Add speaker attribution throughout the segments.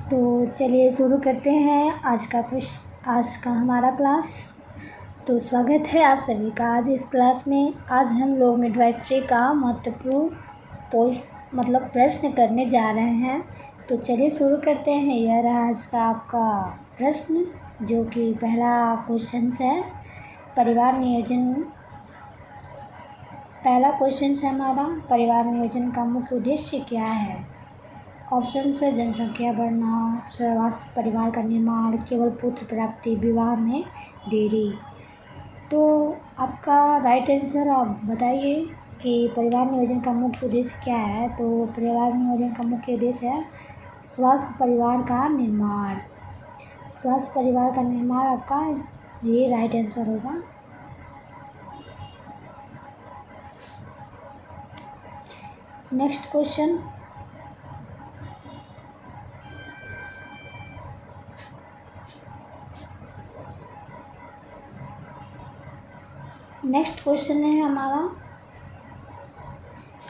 Speaker 1: तो चलिए शुरू करते हैं आज का हमारा क्लास। तो स्वागत है आप सभी का आज इस क्लास में। आज हम लोग मिडवाइफरी का महत्वपूर्ण प्रश्न करने जा रहे हैं। तो चलिए शुरू करते हैं। यह रहा आज का आपका प्रश्न, जो कि पहला क्वेश्चन है परिवार नियोजन। पहला क्वेश्चन है हमारा, परिवार नियोजन का मुख्य उद्देश्य क्या है? ऑप्शन है जनसंख्या बढ़ना, स्वास्थ्य, परिवार का निर्माण, केवल पुत्र प्राप्ति, विवाह में देरी। तो आपका राइट आंसर आप बताइए कि परिवार नियोजन का मुख्य उद्देश्य क्या है। तो परिवार नियोजन का मुख्य उद्देश्य है स्वास्थ्य परिवार का निर्माण। स्वास्थ्य परिवार का निर्माण आपका ये राइट आंसर होगा। नेक्स्ट क्वेश्चन, है हमारा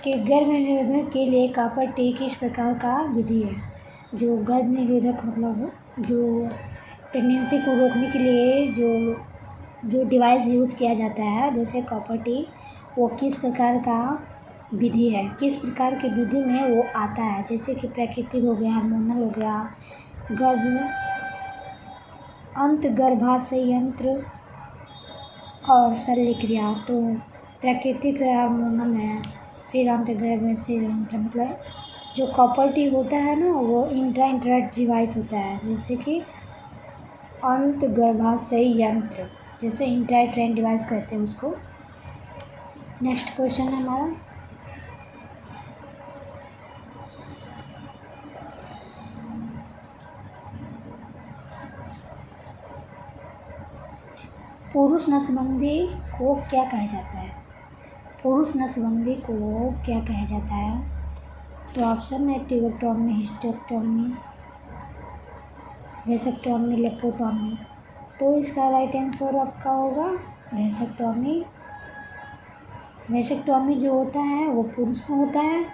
Speaker 1: कि गर्भ निरोधक के लिए कॉपर टी किस प्रकार का विधि है? जो गर्भ निरोधक जो प्रेगनेंसी को रोकने के लिए जो डिवाइस यूज़ किया जाता है, जैसे कॉपर टी, वो किस प्रकार का विधि है, किस प्रकार की विधि में वो आता है? जैसे कि प्राकृतिक हो गया, हार्मोनल हो गया, अंतर्गर्भाशय यंत्र और शल्य क्रिया। तो प्राकृतिक है, हार्मोनल है, फिर अंतर्गर्भाशय यंत्र। जो कॉपर टी होता है ना, वो इंट्रा डिवाइस होता है, जैसे कि अंतर्गर्भाशय यंत्र, जैसे इंट्रा डिवाइस कहते हैं उसको। नेक्स्ट क्वेश्चन है हमारा, पुरुष नसबंदी को क्या कहा जाता है? पुरुष नसबंदी को क्या कहा जाता है? तो ऑप्शन है ट्यूबेक्टोमी, हिस्टेक्टोमी, वेसेक्टोमी, लेप्रोटोमी। तो इसका राइट आंसर आपका होगा वेसेक्टोमी। वेसेक्टोमी जो होता है वो पुरुष में होता है,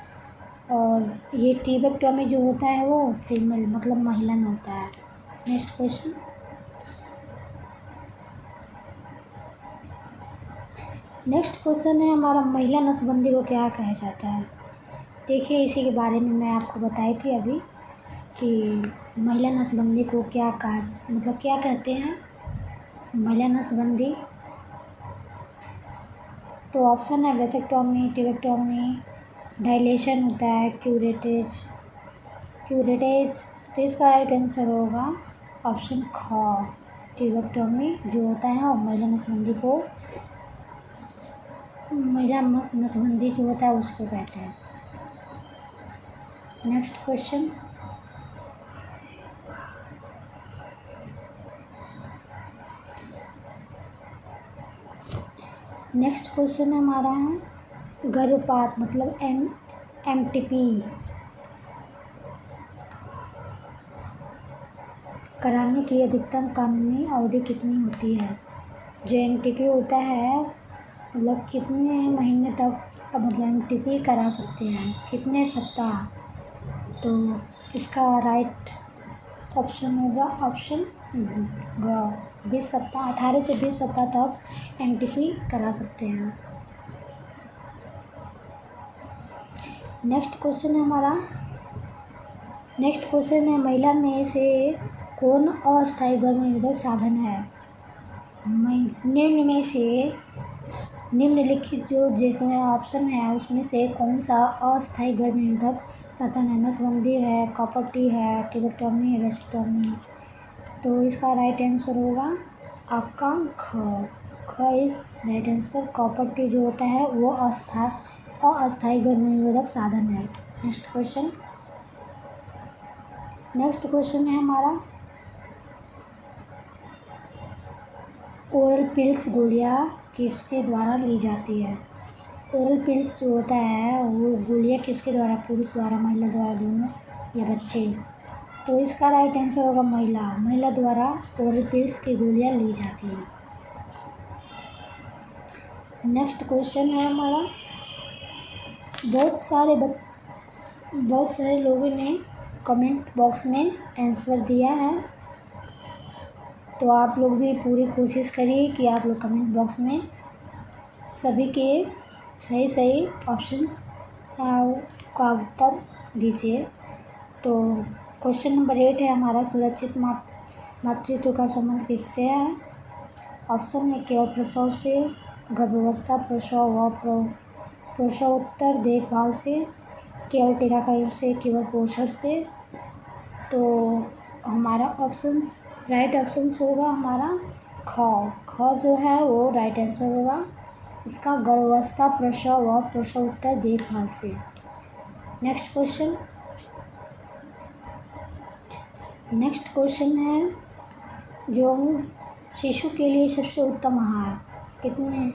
Speaker 1: और ये ट्यूबेक्टोमी जो होता है वो फीमेल महिला में होता है। नेक्स्ट क्वेश्चन, है हमारा, महिला नसबंदी को क्या कहा जाता है? देखिए, इसी के बारे में मैं आपको बताई थी अभी कि महिला नसबंदी को क्या कहते हैं महिला नसबंदी। तो ऑप्शन है वेसेक्टोमी, ट्यूबेक्टोमी, डायलेशन होता है, क्यूरेटेज। तो इसका राइट आंसर होगा ऑप्शन ख, ट्यूबेक्टोमी जो होता है और महिला नसबंदी जो होता है उसको कहते हैं। नेक्स्ट क्वेश्चन, है हमारा गर्भपात MTP कराने की अधिकतम कानूनी अवधि कितनी होती है? जो MTP होता है कितने महीने तक MTP करा सकते हैं, कितने सप्ताह? तो इसका राइट ऑप्शन होगा ऑप्शन 20 सप्ताह, 18 से 20 सप्ताह तक MTP करा सकते हैं। नेक्स्ट क्वेश्चन है महिला में से कौन अस्थायी गर्भ निरोधक साधन है? निम्नलिखित जो जिसमें ऑप्शन है उसमें से कौन सा अस्थायी गर्भ निरोधक साधन है? नसबंदी है, कॉपर टी है, ट्यूबेक्टोमी है, वेसेक्टोमी। तो इसका राइट आंसर होगा आपका ख इस राइट आंसर। कॉपर टी जो होता है वो अस्थायी गर्भ निरोधक साधन है। नेक्स्ट क्वेश्चन है हमारा, ओरल पिल्स गोलियां किसके द्वारा ली जाती है? ओरल पिल्स जो होता है वो गोलियां किसके द्वारा, पुरुष द्वारा, महिला द्वारा, दोनों या बच्चे? तो इसका राइट आंसर होगा महिला द्वारा ओरल पिल्स की गोलियां ली जाती है। नेक्स्ट क्वेश्चन है हमारा, बहुत सारे लोगों ने कमेंट बॉक्स में आंसर दिया है, तो आप लोग भी पूरी कोशिश करिए कि आप लोग कमेंट बॉक्स में सभी के सही सही ऑप्शंस का उत्तर दीजिए। तो क्वेश्चन नंबर 8 है हमारा, सुरक्षित मातृत्व का संबंध किससे है? ऑप्शन है केवल प्रसव से, गर्भावस्था, प्रसव व प्रसवोत्तर देखभाल से, केवल टीकाकरण से, केवल पोषण से। तो हमारा ऑप्शन राइट ऑप्शन होगा हमारा ख जो है वो राइट आंसर होगा इसका, गर्भावस्था, प्रसव व प्रसवोत्तर देखभाल से। नेक्स्ट क्वेश्चन है जो शिशु के लिए सबसे उत्तम आहार कितने,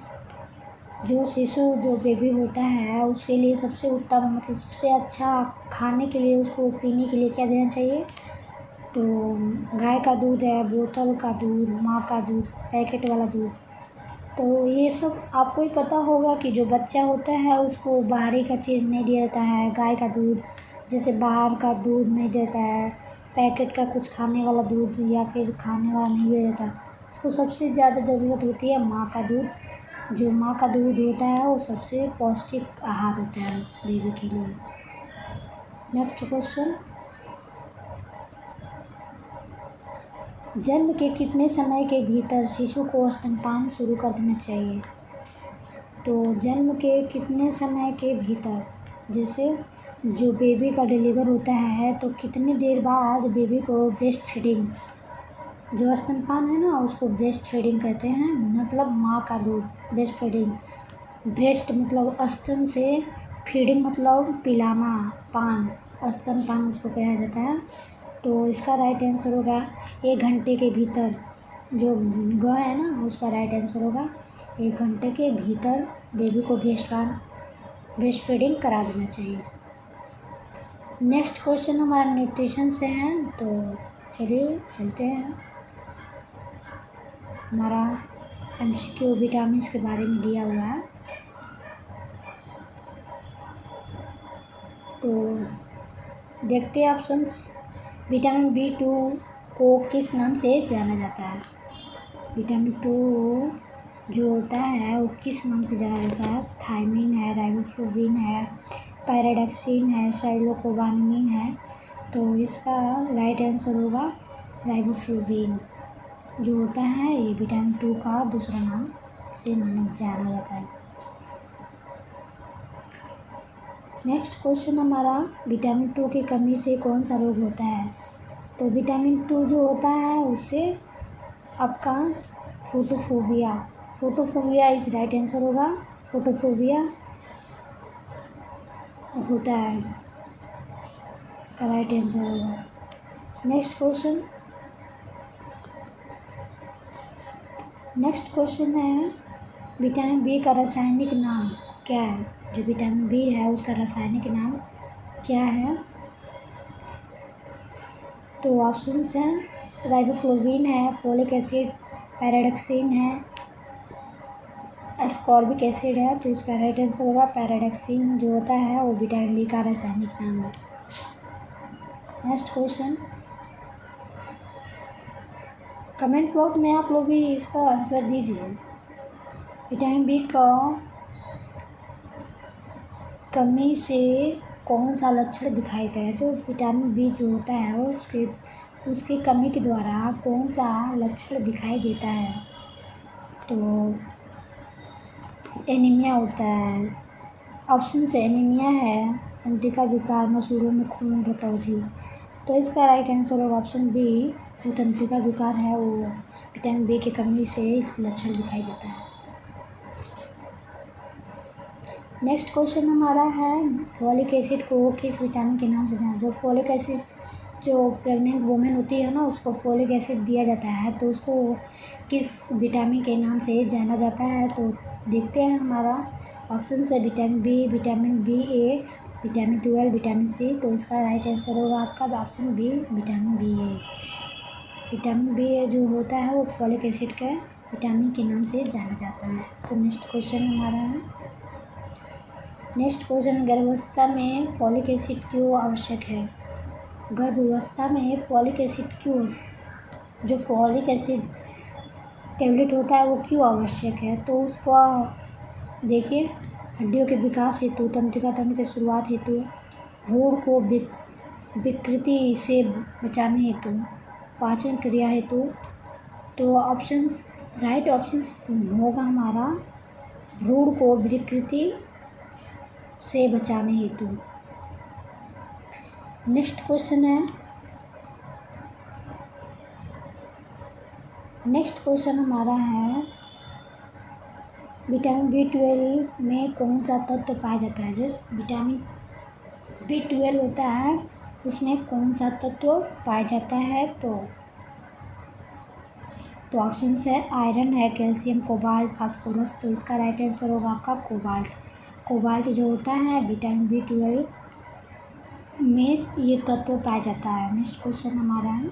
Speaker 1: जो शिशु जो बेबी होता है उसके लिए सबसे उत्तम मतलब सबसे अच्छा खाने के लिए उसको पीने के लिए क्या देना चाहिए? तो गाय का दूध है, बोतल का दूध, माँ का दूध, पैकेट वाला दूध। तो ये सब आपको ही पता होगा कि जो बच्चा होता है उसको बाहरी का चीज़ नहीं दिया जाता है। गाय का दूध जैसे बाहर का दूध नहीं देता है, पैकेट का कुछ खाने वाला दूध या फिर खाने वाला नहीं दिया जाता। उसको सबसे ज़्यादा ज़रूरत होती है माँ का दूध। जो माँ का दूध होता है वो सबसे पौष्टिक आहार होता है बेबी के लिए। नेक्स्ट क्वेश्चन, जन्म के कितने समय के भीतर शिशु को स्तनपान शुरू कर देना चाहिए? तो जन्म के कितने समय के भीतर, जैसे जो बेबी का डिलीवर होता है तो कितनी देर बाद बेबी को ब्रेस्ट फीडिंग, जो स्तनपान है ना उसको ब्रेस्ट फीडिंग कहते हैं, मतलब माँ का दूध, ब्रेस्ट फीडिंग। ब्रेस्ट मतलब स्तन से, फीडिंग मतलब पिलाना, पान, स्तनपान उसको कहा जाता है। तो इसका राइट आंसर होगा 1 घंटे के भीतर, जो ग है ना उसका राइट आंसर होगा 1 घंटे के भीतर बेबी को ब्रेस्ट फीडिंग करा देना चाहिए। नेक्स्ट क्वेश्चन हमारा न्यूट्रिशन से है, तो चलिए चलते हैं। हमारा MCQ विटामिन के बारे में दिया हुआ है, तो देखते हैं ऑप्शंस। विटामिन B2 को किस नाम से जाना जाता है? विटामिन 2 जो होता है वो किस नाम से जाना जाता है? थायमिन है, राइबोफ्लोविन है, पैराडॉक्सिन है, साइक्लोकोबामिन है। तो इसका राइट आंसर होगा राइबोफ्लोविन जो होता है, ये विटामिन 2 का दूसरा नाम से जाना जाता है। नेक्स्ट क्वेश्चन हमारा, विटामिन 2 की कमी से कौन सा रोग होता है? तो विटामिन 2 जो होता है उससे आपका फोटोफोबिया इज राइट आंसर होगा, फोटोफोबिया होता है, इसका राइट आंसर होगा। नेक्स्ट क्वेश्चन है, विटामिन बी का रासायनिक नाम क्या है? जो विटामिन बी है उसका रासायनिक नाम क्या है? तो ऑप्शंस हैं राइबोफ्लोविन है, फोलिक एसिड, पैराडॉक्सिन है, एस्कॉर्बिक एसिड है। तो इसका राइट आंसर होगा पैराडॉक्सिन जो होता है वो विटामिन बी का रासायनिक नाम है। नेक्स्ट क्वेश्चन, कमेंट बॉक्स में आप लोग भी इसका आंसर दीजिए। विटामिन बी का कमी से कौन सा लक्षण दिखाई देता है? जो विटामिन बी जो होता है वो उसकी कमी के द्वारा कौन सा लक्षण दिखाई देता है? तो एनीमिया होता है। ऑप्शन से एनीमिया है, तंत्रिका विकार, मसूड़ों में खून कटौती। तो इसका राइट आंसर होगा ऑप्शन बी, जो तंत्रिका विकार है वो विटामिन बी की कमी से लक्षण दिखाई देता है। नेक्स्ट क्वेश्चन हमारा है, फॉलिक एसिड को किस विटामिन के नाम से जाना? जो फॉलिक एसिड जो प्रेग्नेंट वुमेन होती है ना उसको फॉलिक एसिड दिया जाता है, तो उसको किस विटामिन के नाम से जाना जाता है? तो देखते हैं हमारा ऑप्शन है vitamin B, vitamin BA, vitamin 12, vitamin C। तो इसका राइट आंसर होगा आपका option B, vitamin BA। Vitamin BA जो होता है वो फॉलिक एसिड के विटामिन के नाम से जाना जाता है। तो नेक्स्ट क्वेश्चन हमारा है, गर्भावस्था में फॉलिक एसिड क्यों आवश्यक है? गर्भावस्था में फॉलिक एसिड क्यों, जो फॉलिक एसिड टेबलेट होता है वो क्यों आवश्यक है? तो उसको देखिए, हड्डियों के विकास हेतु, तंत्रिका तंत्र की शुरुआत हेतु, भ्रूण को विकृति से बचाने हेतु, पाचन क्रिया हेतु। तो ऑप्शंस, राइट ऑप्शंस होगा हमारा भ्रूण को विकृति से बचाने हेतु। नेक्स्ट क्वेश्चन हमारा है, विटामिन B12 में कौन सा तत्व पाया जाता है? जो विटामिन B12 होता है उसमें कौन सा तत्व पाया जाता है? तो ऑप्शन है आयरन है, कैल्शियम, कोबाल्ट, फास्फोरस। तो इसका राइट आंसर होगा आपका कोबाल्ट। कोबाल्ट जो होता है विटामिन B12 में ये तत्व पाया जाता है। नेक्स्ट क्वेश्चन हमारा है,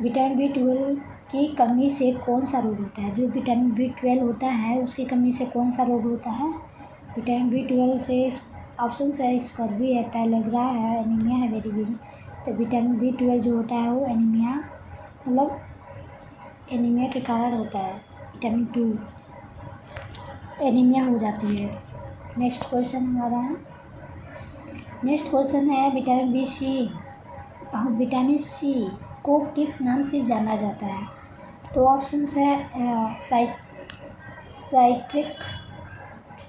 Speaker 1: विटामिन B12 की कमी से कौन सा रोग होता है? जो विटामिन B12 होता है उसकी कमी से कौन सा रोग होता है? विटामिन B12 से ऑप्शन है स्कर्वी है, पेलेग्रा है, एनीमिया है, वेरी। तो विटामिन B12 जो होता है वो एनीमिया, मतलब एनीमिया के कारण होता है। विटामिन 2 एनीमिया हो जाती है। नेक्स्ट क्वेश्चन हमारा है, नेक्स्ट क्वेश्चन है विटामिन सी को किस नाम से जाना जाता है? तो ऑप्शन है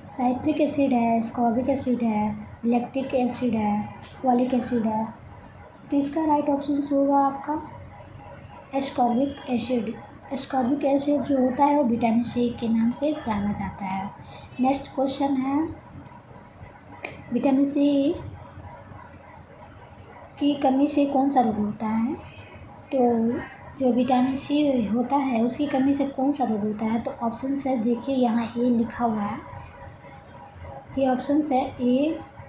Speaker 1: साइट्रिक एसिड है, स्कॉर्बिक एसिड है, लैक्टिक एसिड है, फॉलिक एसिड है। तो इसका राइट ऑप्शन होगा आपका एस्कॉर्बिक एसिड। एस्कॉर्बिक एसिड जो होता है वो विटामिन सी के नाम से जाना जाता है। नेक्स्ट क्वेश्चन है, विटामिन सी की कमी से कौन सा रोग होता है? तो जो विटामिन सी होता है उसकी कमी से कौन सा रोग होता है? तो ऑप्शन है, देखिए यहाँ ए लिखा हुआ है, ये ऑप्शन है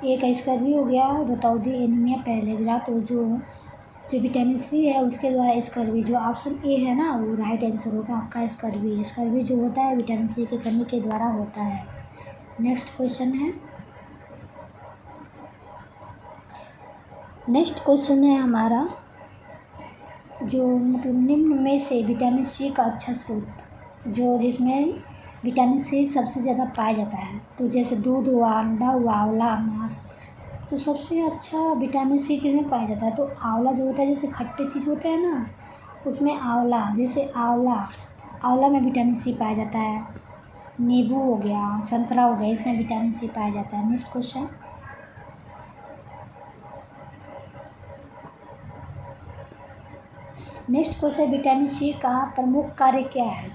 Speaker 1: ए का स्कर्वी हो गया, रतौंधी, एनीमिया, पेलेग्रा। तो जो विटामिन सी है उसके द्वारा स्कर्वी, जो ऑप्शन ए है ना वो राइट आंसर होगा आपका स्कर्वी। स्कर्वी जो होता है विटामिन सी की कमी के द्वारा होता है। नेक्स्ट क्वेश्चन है हमारा, जो मतलब निम्न में से विटामिन सी का अच्छा स्रोत, जो जिसमें विटामिन सी सबसे ज़्यादा पाया जाता है, तो जैसे दूध हुआ, अंडा हुआ, आंवला, मांस। तो सबसे अच्छा विटामिन सी किसमें पाया जाता है? तो आंवला जो होता है, जैसे खट्टे चीज़ होते हैं ना उसमें आंवला, जैसे आंवला में विटामिन सी पाया जाता है। नींबू हो गया, संतरा हो गया, इसमें विटामिन सी पाया जाता है। नेक्स्ट क्वेश्चन, विटामिन सी का प्रमुख कार्य क्या है?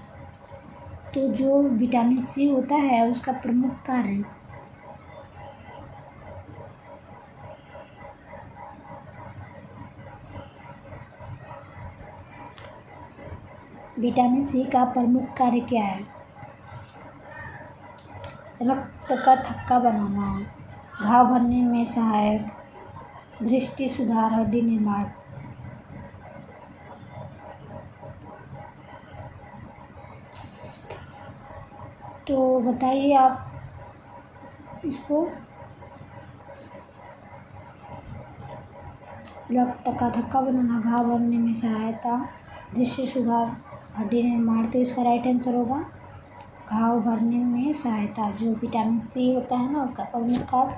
Speaker 1: तो जो विटामिन सी होता है उसका प्रमुख कार्य, विटामिन सी का प्रमुख कार्य क्या है? रक्त का थक्का बनाना, घाव भरने में सहायक, दृष्टि सुधार, हड्डी निर्माण। तो बताइए आप इसको। रक्त का थक्का बनाना, घाव भरने में सहायता, दृष्टि सुधार, हड्डी निर्माण। तो इसका राइट आंसर होगा घाव भरने में सहायता। जो विटामिन सी होता है ना उसका प्रमुख कार्य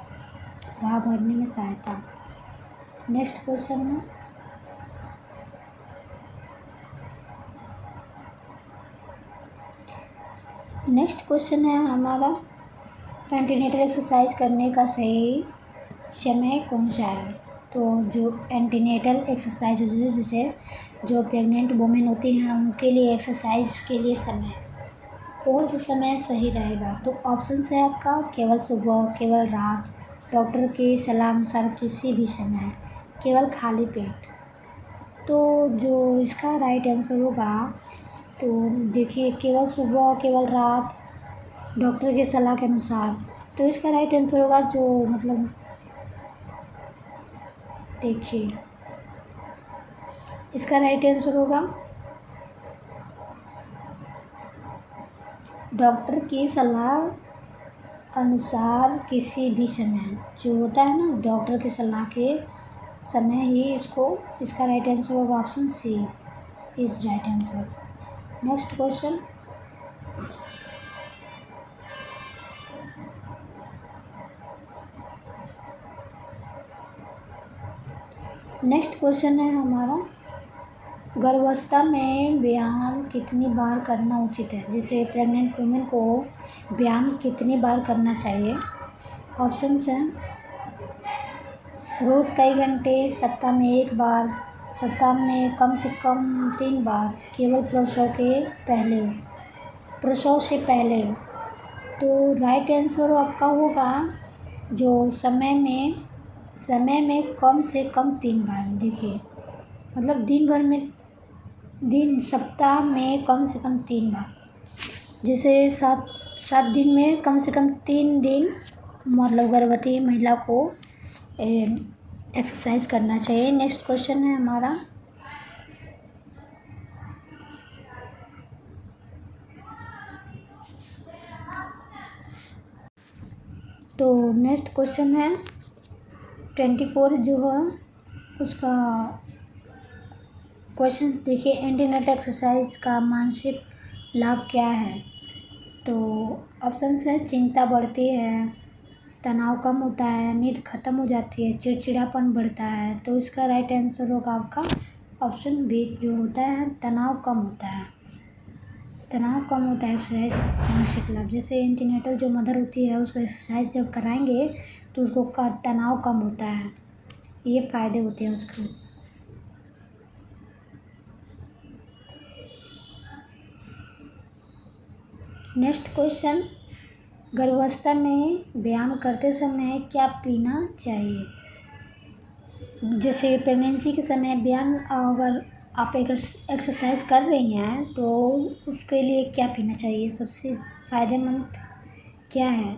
Speaker 1: घाव भरने में सहायता। नेक्स्ट क्वेश्चन है हमारा, एंटीनेटल एक्सरसाइज करने का सही समय कौन सा है? तो जो एंटीनेटल एक्सरसाइज होती है, जिसे जो प्रेग्नेंट वुमेन होती हैं उनके लिए एक्सरसाइज के लिए समय, कौन सा समय सही रहेगा? तो ऑप्शन है आपका केवल सुबह, केवल रात, डॉक्टर की सलाह अनुसार किसी भी समय, केवल खाली पेट। तो जो इसका राइट आंसर होगा, तो देखिए केवल सुबह, केवल रात, डॉक्टर की सलाह के अनुसार। तो इसका राइट आंसर होगा जो मतलब देखिए इसका राइट आंसर होगा डॉक्टर की सलाह अनुसार किसी भी समय जो होता है ना, डॉक्टर की सलाह के समय ही इसको, इसका राइट आंसर होगा option C is right answer. Next question, next question है हमारा, गर्भावस्था में व्यायाम कितनी बार करना उचित है? जैसे प्रेग्नेंट वुमेन को व्यायाम कितनी बार करना चाहिए? ऑप्शंस हैं रोज़ कई घंटे, सप्ताह में 1 बार, सप्ताह में कम से कम 3 बार, केवल प्रसव से पहले। तो राइट आंसर आपका होगा जो समय में कम से कम 3 बार। देखिए मतलब सप्ताह में कम से कम 3 बार, जैसे 7 दिन में कम से कम 3 दिन मतलब गर्भवती महिला को एक्सरसाइज करना चाहिए। नेक्स्ट क्वेश्चन है हमारा, तो नेक्स्ट क्वेश्चन है 24 जो है उसका क्वेश्चन देखिए, एंटीनेटल एक्सरसाइज का मानसिक लाभ क्या है? तो ऑप्शन है चिंता बढ़ती है, तनाव कम होता है, नींद खत्म हो जाती है, चिड़चिड़ापन बढ़ता है। तो इसका राइट आंसर होगा आपका ऑप्शन बी जो होता है तनाव कम होता है। तनाव कम होता है एक्सरसाइज मानसिक लाभ। जैसे एंटीनेटल जो मदर होती है उसको एक्सरसाइज जब कराएंगे तो उसको तनाव कम होता है, ये फ़ायदे होते हैं उसके। नेक्स्ट क्वेश्चन, गर्भावस्था में व्यायाम करते समय क्या पीना चाहिए? जैसे प्रेगनेंसी के समय व्यायाम अगर आप एक एक्सरसाइज कर रही हैं तो उसके लिए क्या पीना चाहिए? सबसे फ़ायदेमंद क्या है?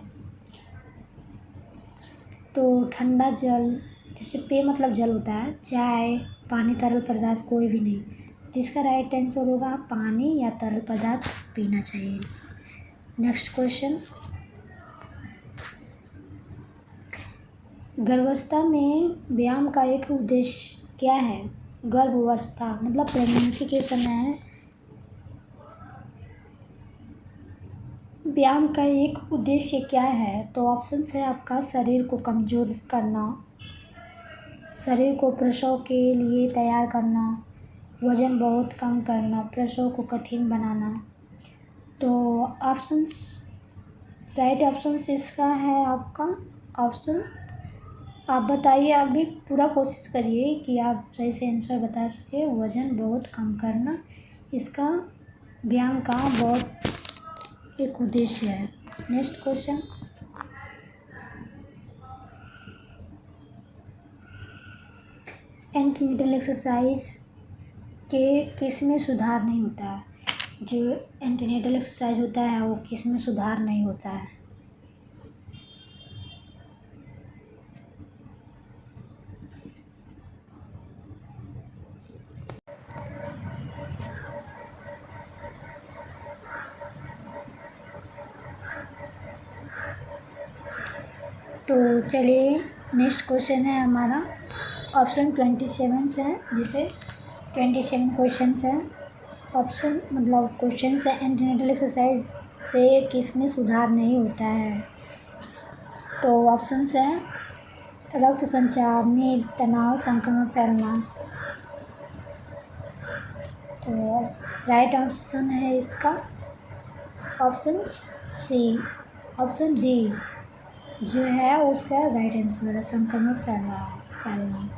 Speaker 1: तो ठंडा जल, जैसे पेय मतलब जल होता है, चाय, पानी, तरल पदार्थ कोई भी नहीं। जिसका राइट आंसर होगा पानी या तरल पदार्थ पीना चाहिए। नेक्स्ट क्वेश्चन, गर्भावस्था में व्यायाम का एक उद्देश्य क्या है? गर्भावस्था मतलब प्रेगनेंसी के समय व्यायाम का एक उद्देश्य क्या है? तो ऑप्शन है आपका शरीर को कमज़ोर करना, शरीर को प्रसव के लिए तैयार करना, वज़न बहुत कम करना, प्रसव को कठिन बनाना। तो ऑप्शंस, राइट ऑप्शन इसका है आपका ऑप्शन, आप बताइए, आप भी पूरा कोशिश करिए कि आप सही से आंसर बता सके। वज़न बहुत कम करना इसका व्यायाम का बहुत एक उद्देश्य है। नेक्स्ट क्वेश्चन, एंटीनेटल एक्सरसाइज के किस में सुधार नहीं होता है? जो एंटीनेटल एक्सरसाइज होता है वो किस में सुधार नहीं होता है? तो चलिए नेक्स्ट क्वेश्चन है हमारा, ऑप्शन 27 है, जिसे 27 क्वेश्चंस हैं। ऑप्शन मतलब क्वेश्चंस है एंटीनेटल एक्सरसाइज से किस में सुधार नहीं होता है? तो ऑप्शंस हैं रक्त संचार, नींद, तनाव, संक्रमण फैलना। तो राइट ऑप्शन है इसका ऑप्शन सी, ऑप्शन डी जो है उसका राइट आंसर है संक्रमण फैलना।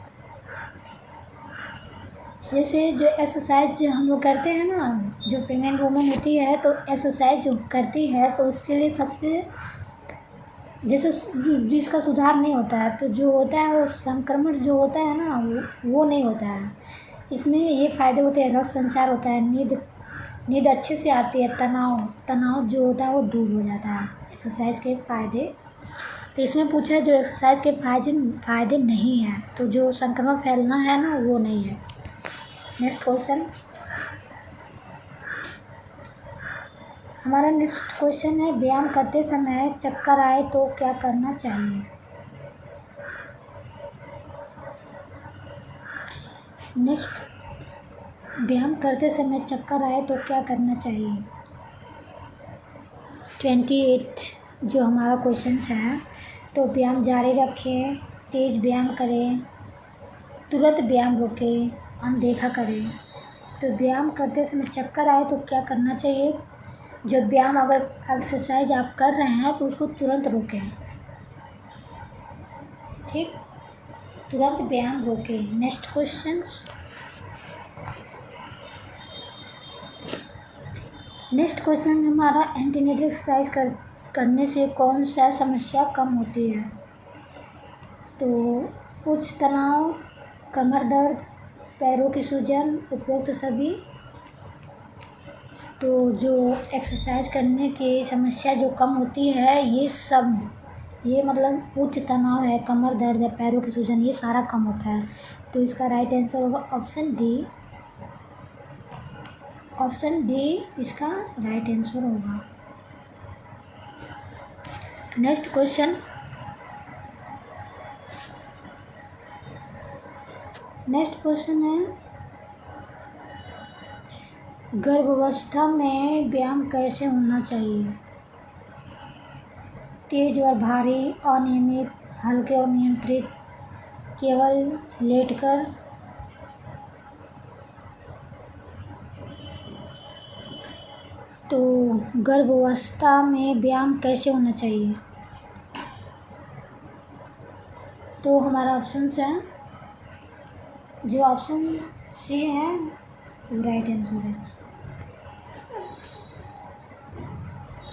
Speaker 1: जैसे जो एक्सरसाइज जो हम लोग करते हैं ना, जो प्रेग्नेंट वुमन होती है तो एक्सरसाइज जो करती है तो उसके लिए सबसे जैसे जिसका सुधार नहीं होता है तो जो होता है वो संक्रमण जो होता है ना वो नहीं होता है। इसमें ये फ़ायदे होते हैं, रक्त संचार होता है, नींद अच्छे से आती है, तनाव जो होता है वो दूर हो जाता है। एक्सरसाइज के फ़ायदे तो इसमें पूछा है जो एक्सरसाइज के फ़ायदे नहीं हैं, तो जो संक्रमण फैलना है ना वो नहीं है। नेक्स्ट क्वेश्चन, हमारा नेक्स्ट क्वेश्चन है, व्यायाम करते समय चक्कर आए तो क्या करना चाहिए। नेक्स्ट, व्यायाम करते समय चक्कर आए तो क्या करना चाहिए। 28 जो हमारा क्वेश्चन है, तो व्यायाम जारी रखें, तेज व्यायाम करें, तुरंत व्यायाम रोकें, अनदेखा करें। तो व्यायाम करते समय चक्कर आए तो क्या करना चाहिए। जो व्यायाम अगर एक्सरसाइज आप कर रहे हैं तो उसको तुरंत रोकें, ठीक, तुरंत व्यायाम रोकें। नेक्स्ट क्वेश्चन, नेक्स्ट क्वेश्चन हमारा, एंटीनेटल एक्सरसाइज करने से कौन सा समस्या कम होती है। तो उच्च तनाव, कमर दर्द, पैरों की सूजन, उपरोक्त सभी। तो जो एक्सरसाइज करने की समस्या जो कम होती है, ये सब, ये मतलब उच्च तनाव है, कमर दर्द है, पैरों की सूजन, ये सारा कम होता है। तो इसका राइट आंसर होगा ऑप्शन डी। ऑप्शन डी इसका राइट आंसर होगा। नेक्स्ट क्वेश्चन, नेक्स्ट क्वेश्चन है, गर्भावस्था में व्यायाम कैसे होना चाहिए। तेज और भारी, अनियमित, हल्के और नियंत्रित, केवल लेटकर। तो गर्भावस्था में व्यायाम कैसे होना चाहिए। तो हमारा ऑप्शन है, जो ऑप्शन सी है वो राइट आंसर है,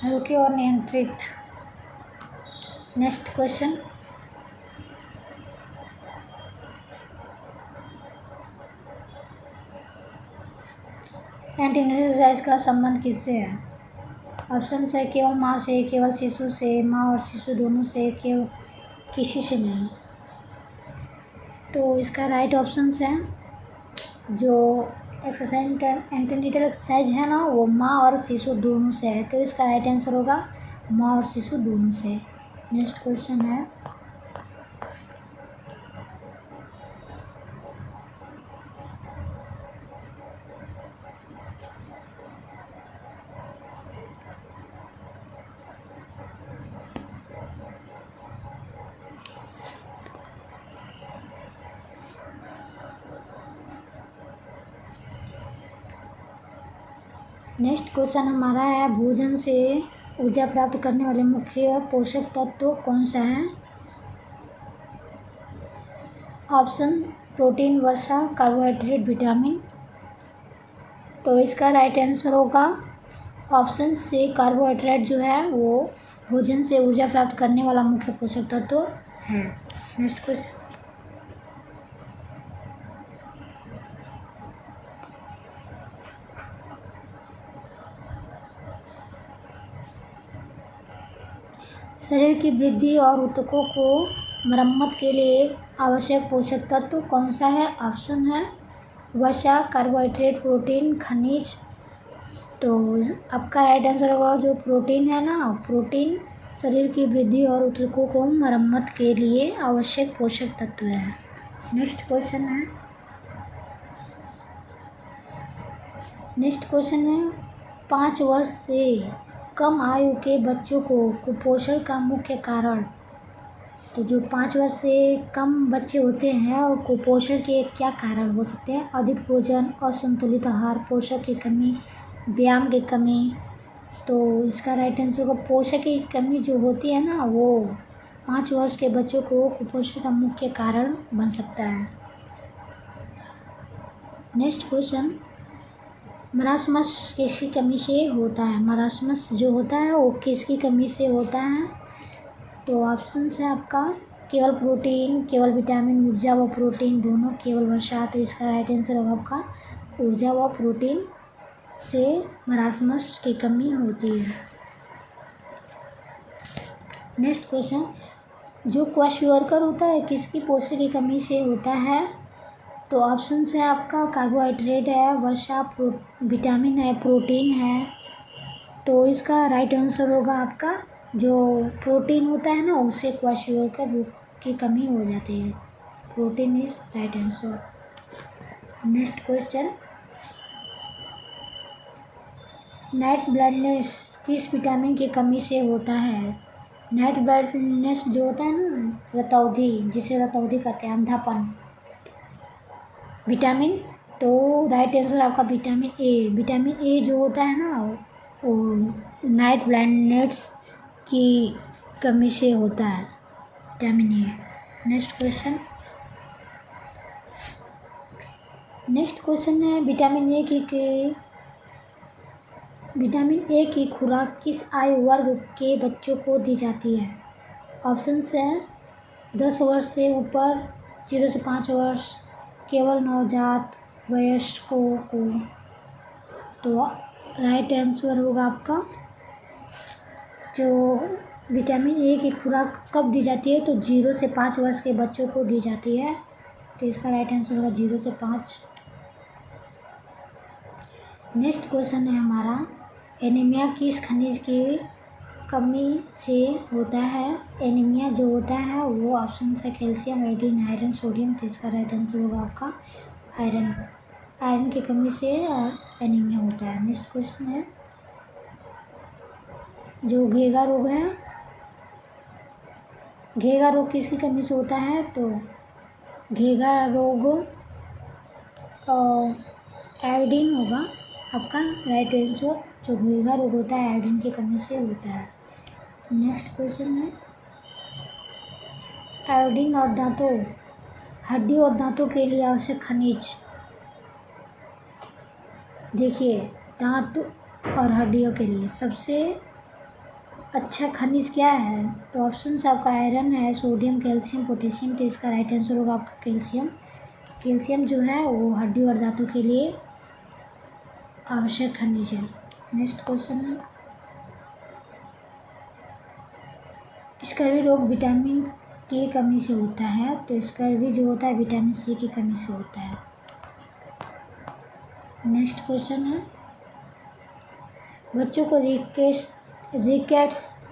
Speaker 1: हल्के और नियंत्रित। नेक्स्ट क्वेश्चन, एंटीनेटल एक्सरसाइज का संबंध किससे है। ऑप्शन है, केवल माँ से, केवल शिशु से, माँ और शिशु दोनों से, केवल किसी से नहीं। तो इसका राइट ऑप्शन है, जो एक्सरसाइज एंटीनेटल एक्सरसाइज है ना, वो माँ और शिशु दोनों से है। तो इसका राइट आंसर होगा माँ और शिशु दोनों से। नेक्स्ट क्वेश्चन है, नेक्स्ट क्वेश्चन हमारा है, भोजन से ऊर्जा प्राप्त करने वाले मुख्य पोषक तत्व कौन सा है। ऑप्शन, प्रोटीन, वसा, कार्बोहाइड्रेट, विटामिन। तो इसका राइट आंसर होगा ऑप्शन से, कार्बोहाइड्रेट जो है वो भोजन से ऊर्जा प्राप्त करने वाला मुख्य पोषक तत्व है। नेक्स्ट क्वेश्चन, शरीर की वृद्धि और ऊतकों को मरम्मत के लिए आवश्यक पोषक तत्व कौन सा है। ऑप्शन है, वसा, कार्बोहाइड्रेट, प्रोटीन, खनिज। तो आपका राइट आंसर होगा जो प्रोटीन है ना, प्रोटीन शरीर की वृद्धि और ऊतकों को मरम्मत के लिए आवश्यक पोषक तत्व है। नेक्स्ट क्वेश्चन है, नेक्स्ट क्वेश्चन है, 5 वर्ष से कम आयु के बच्चों को कुपोषण का मुख्य कारण। तो जो 5 वर्ष से कम बच्चे होते हैं और कुपोषण के क्या कारण हो सकते हैं। अधिक भोजन, असंतुलित आहार, पोषक की कमी, व्यायाम की कमी। तो इसका राइट आंसर होगा पोषक की कमी जो होती है ना, वो 5 वर्ष के बच्चों को कुपोषण का मुख्य कारण बन सकता है। नेक्स्ट क्वेश्चन, मरासमस किसकी कमी से होता है। मरासमस जो होता है वो किसकी कमी से होता है। तो ऑप्शन है आपका, केवल प्रोटीन, केवल विटामिन, ऊर्जा व प्रोटीन दोनों, केवल वसा। तो इसका राइट आंसर होगा आपका ऊर्जा व प्रोटीन से मरासमस की कमी होती है। नेक्स्ट क्वेश्चन, जो क्वेश्चन होता है किसकी पोषण की कमी से होता है। तो ऑप्शन है आपका, कार्बोहाइड्रेट है, वसा, विटामिन है, प्रोटीन है। तो इसका राइट आंसर होगा आपका जो प्रोटीन होता है ना, उससे क्वाशियोकर की कमी हो जाती है। Protein is right answer. Next question, night blindness किस विटामिन की कमी से होता है? नाइट ब्लाइंडनेस जो होता है ना, रतौंधी, जिसे रतौंधी कहते हैं, अंधापन। विटामिन, तो राइट आंसर आपका विटामिन ए। विटामिन ए जो होता है ना, वो नाइट ब्लाइंडनेस की कमी से होता है, विटामिन ए। नेक्स्ट क्वेश्चन है विटामिन ए की खुराक किस आयु वर्ग के बच्चों को दी जाती है? ऑप्शंस हैं 10 वर्ष से ऊपर, 0 से 5 वर्ष, केवल नवजात वयस्कों को। तो राइट आंसर होगा आपका जो विटामिन ए की खुराक कब दी जाती है, तो 0 से 5 वर्ष के बच्चों को दी जाती है। तो इसका राइट आंसर होगा 0 से 5। नेक्स्ट क्वेश्चन है हमारा, एनीमिया किस खनिज की कमी से होता है? एनीमिया जो होता है वो ऑप्शन है कैल्शियम, आयोडीन, आयरन, सोडियम। तो इसका राइट आंसर होगा आपका आयरन। आयरन की कमी से एनीमिया होता है। नेक्स्ट क्वेश्चन है, जो घेगा रोग है, घेगा रोग किसकी कमी से होता है? तो घेगा रोग आयोडीन होगा आपका राइट आंसर। जो घेगा रोग होता है आयोडीन की कमी से होता है। नेक्स्ट क्वेश्चन है, आयोडीन और दांतों, हड्डी और दांतों के लिए आवश्यक खनिज। देखिए, दांत और हड्डियों के लिए सबसे अच्छा खनिज क्या है? तो ऑप्शन से आपका आयरन है, सोडियम, कैल्शियम, पोटेशियम। तो इसका राइट आंसर होगा आपका कैल्शियम। कैल्शियम जो है वो हड्डी और दांतों के लिए आवश्यक खनिज है। नेक्स्ट क्वेश्चन है, स्कर्वी रोग विटामिन की कमी से होता है। तो स्कर्वी जो होता है विटामिन सी की कमी से होता है। नेक्स्ट क्वेश्चन है, बच्चों को रिकेट्स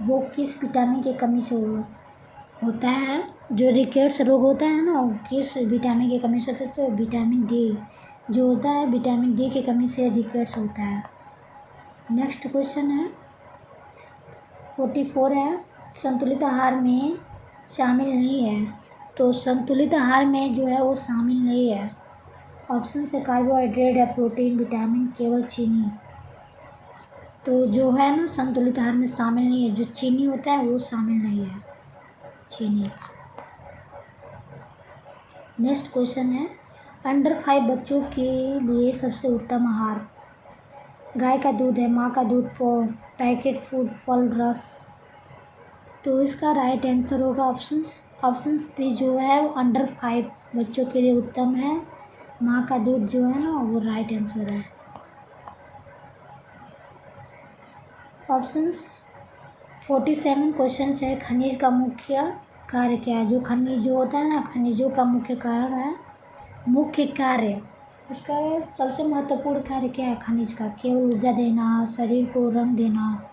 Speaker 1: रोग किस विटामिन की कमी से होता है? जो रिकेट्स रोग होता है ना, वो किस विटामिन की कमी से होता है? तो विटामिन डी जो होता है, विटामिन डी की कमी से रिकेट्स होता है। नेक्स्ट क्वेश्चन है 44 है, संतुलित आहार में शामिल नहीं है। तो संतुलित आहार में जो है वो शामिल नहीं है। ऑप्शन से कार्बोहाइड्रेट या प्रोटीन, विटामिन, केवल चीनी। तो जो है ना संतुलित आहार में शामिल नहीं है, जो चीनी होता है वो शामिल नहीं है, चीनी। नेक्स्ट क्वेश्चन है, अंडर 5 बच्चों के लिए सबसे उत्तम आहार। गाय का दूध है, माँ का दूध, पैकेट फूड, फल, रस। तो इसका राइट आंसर होगा ऑप्शन बी जो है अंडर 5 बच्चों के लिए उत्तम है, माँ का दूध जो है ना वो राइट आंसर है। ऑप्शन 47 क्वेश्चन है, खनिज का मुख्य कार्य क्या है? जो खनिज जो होता है ना, खनिजों का मुख्य कार्य, उसका सबसे महत्वपूर्ण कार्य क्या है खनिज का? केवल ऊर्जा देना, शरीर को रंग देना,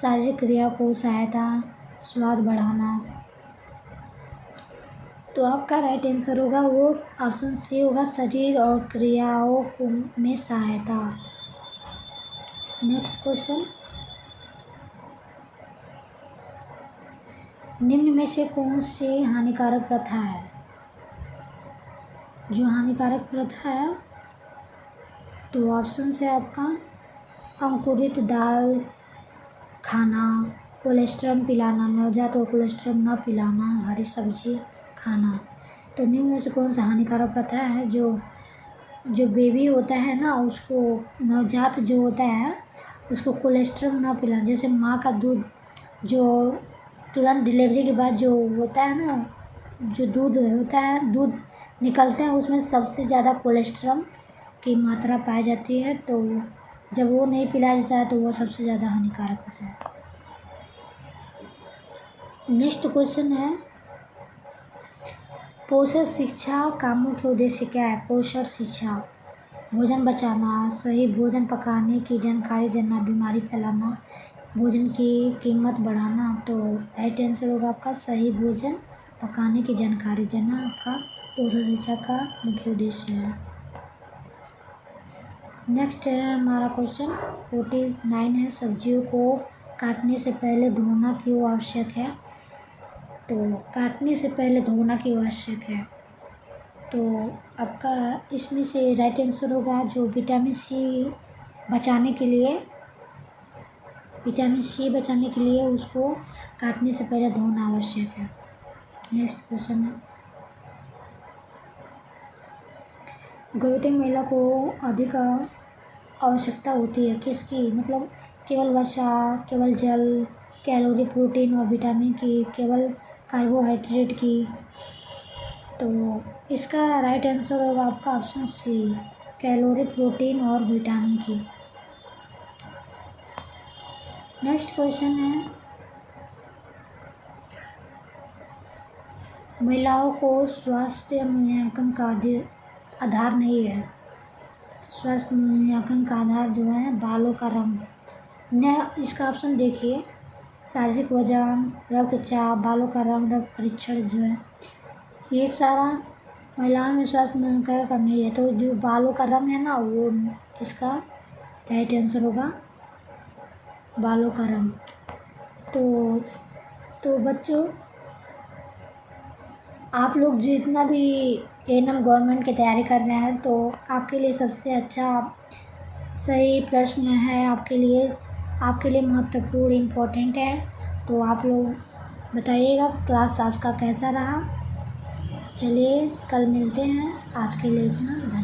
Speaker 1: शारीरिक क्रिया को सहायता, स्वाद बढ़ाना। तो आपका राइट आंसर होगा वो ऑप्शन सी होगा, शरीर और क्रियाओं को में सहायता। नेक्स्ट क्वेश्चन, निम्न में से कौन सी हानिकारक प्रथा है? जो हानिकारक प्रथा है, तो ऑप्शन है आपका अंकुरित दाल खाना, कोलेस्ट्रॉल पिलाना, नवजात को कोलेस्ट्रॉल न पिलाना, हरी सब्जी खाना। तो निम्न में से कौन सा हानिकारक प्रथा है? जो बेबी होता है ना, उसको, नवजात जो होता है उसको कोलेस्ट्रॉल न पिलाना। जैसे माँ का दूध जो तुरंत डिलीवरी के बाद जो होता है ना, जो दूध होता है, दूध निकलता है, उसमें सबसे ज़्यादा कोलेस्ट्रॉल की मात्रा पाई जाती है। तो जब वो नहीं पिलाया जाता है तो वो सबसे ज़्यादा हानिकारक होता है। नेक्स्ट क्वेश्चन है, पोषण शिक्षा का मुख्य उद्देश्य क्या है? पोषण शिक्षा भोजन बचाना, सही भोजन पकाने की जानकारी देना, बीमारी फैलाना, भोजन की कीमत बढ़ाना। तो राइट आंसर होगा आपका सही भोजन पकाने की जानकारी देना आपका पोषण शिक्षा का मुख्य उद्देश्य है। नेक्स्ट है हमारा क्वेश्चन 49 है, सब्जियों को काटने से पहले धोना क्यों आवश्यक है? तो काटने से पहले धोना क्यों आवश्यक है? तो आपका इसमें से राइट आंसर होगा जो विटामिन सी बचाने के लिए उसको काटने से पहले धोना आवश्यक है। नेक्स्ट क्वेश्चन है, गर्भवती महिला को अधिक आवश्यकता होती है किसकी? मतलब केवल वसा, केवल जल, कैलोरी, प्रोटीन और विटामिन की, केवल कार्बोहाइड्रेट की? तो इसका राइट आंसर होगा आपका ऑप्शन सी, कैलोरी, प्रोटीन और विटामिन की। नेक्स्ट क्वेश्चन है, महिलाओं को स्वास्थ्य मूल्यांकन का आधार नहीं है। स्वास्थ्य मूल्यांकन का आधार जो है बालों का रंग। इसका ऑप्शन देखिए, शारीरिक वजन, रक्तचाप, बालों का रंग, रक्त परीक्षण जो है ये सारा महिलाओं में स्वास्थ्य मूल्यांकन का नहीं है। तो जो बालों का रंग है ना वो इसका राइट आंसर होगा बालों का रंग। तो बच्चों आप लोग जितना भी एएनएम गवर्नमेंट की तैयारी कर रहे हैं तो आपके लिए सबसे अच्छा सही प्रश्न है, आपके लिए महत्वपूर्ण इम्पोर्टेंट है। तो आप लोग बताइएगा क्लास आज का कैसा रहा। चलिए कल मिलते हैं, आज के लिए इतना।